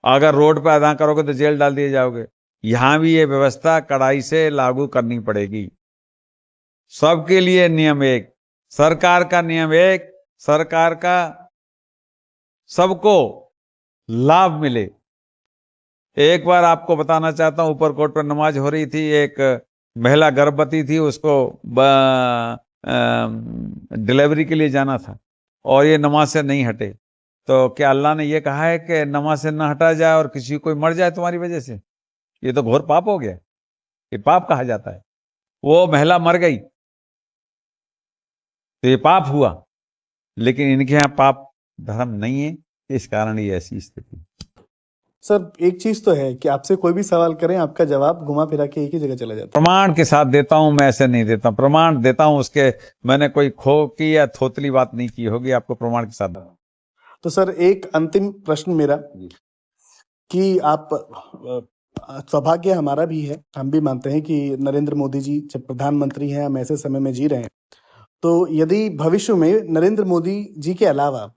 अगर रोड पे अदा करोगे तो जेल डाल दिए जाओगे। यहां भी ये व्यवस्था कड़ाई से लागू करनी पड़ेगी। सबके लिए नियम एक, सरकार का नियम एक, सरकार का सबको लाभ मिले। एक बार आपको बताना चाहता हूं, ऊपरकोट पर नमाज हो रही थी, एक महिला गर्भवती थी, उसको डिलीवरी के लिए जाना था और ये नमाज से नहीं हटे। तो क्या अल्लाह ने ये कहा है कि नमाज से ना हटा जाए और किसी कोई मर जाए तुम्हारी वजह से? ये तो घोर पाप हो गया, ये पाप कहा जाता है। वो महिला मर गई तो ये पाप हुआ, लेकिन इनके यहाँ पाप धर्म नहीं है, इस कारण ये ऐसी स्थिति। सर एक चीज तो है कि आपसे कोई भी सवाल करें, आपका जवाब घुमा फिरा के एक ही जगह चला जाता है। प्रमाण के साथ देता हूं, मैं ऐसे नहीं देता। प्रमाण देता हूं उसके, मैंने कोई खो की या थोतली बात नहीं की होगी, आपको प्रमाण के साथ। तो सर एक अंतिम प्रश्न मेरा कि आप सौभाग्य हमारा भी है, हम भी मानते हैं कि नरेंद्र मोदी जी जब प्रधानमंत्री हैं, हम ऐसे समय में जी रहे हैं, तो यदि भविष्य में नरेंद्र मोदी जी के अलावा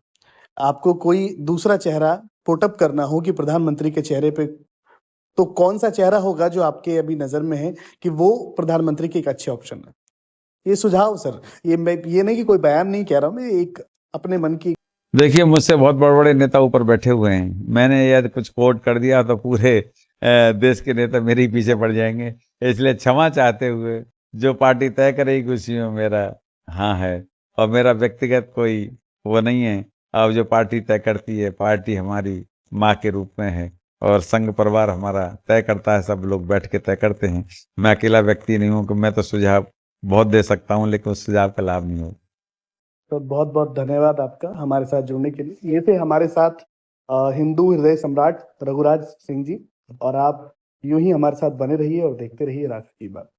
आपको कोई दूसरा चेहरा पुटअप करना हो कि प्रधानमंत्री के चेहरे पे, तो कौन सा चेहरा होगा जो आपके अभी नजर में है कि वो प्रधानमंत्री की एक अच्छे ऑप्शन है? ये सुझाव सर, ये मैं ये नहीं कि कोई बयान नहीं कह रहा हूं, मैं एक अपने मन की। देखिए, मुझसे बहुत बड़े बड़े नेता ऊपर बैठे हुए हैं, मैंने यदि कुछ कोट कर दिया तो पूरे देश के नेता मेरे ही पीछे पड़ जाएंगे। इसलिए क्षमा चाहते हुए, जो पार्टी तय करेगी उसी में मेरा हाँ है, और मेरा व्यक्तिगत कोई वो नहीं है। अब जो पार्टी तय करती है, पार्टी हमारी माँ के रूप में है और संघ परिवार हमारा तय करता है, सब लोग बैठ के तय करते हैं। मैं अकेला व्यक्ति नहीं हूँ कि मैं तो सुझाव बहुत दे सकता हूँ, लेकिन उस सुझाव का लाभ नहीं हो। तो बहुत बहुत धन्यवाद आपका हमारे साथ जुड़ने के लिए। ये थे हमारे साथ हिंदू हृदय सम्राट रघुराज सिंह जी, और आप यूं ही हमारे साथ बने रहिए और देखते रहिए राष्ट्र की बात।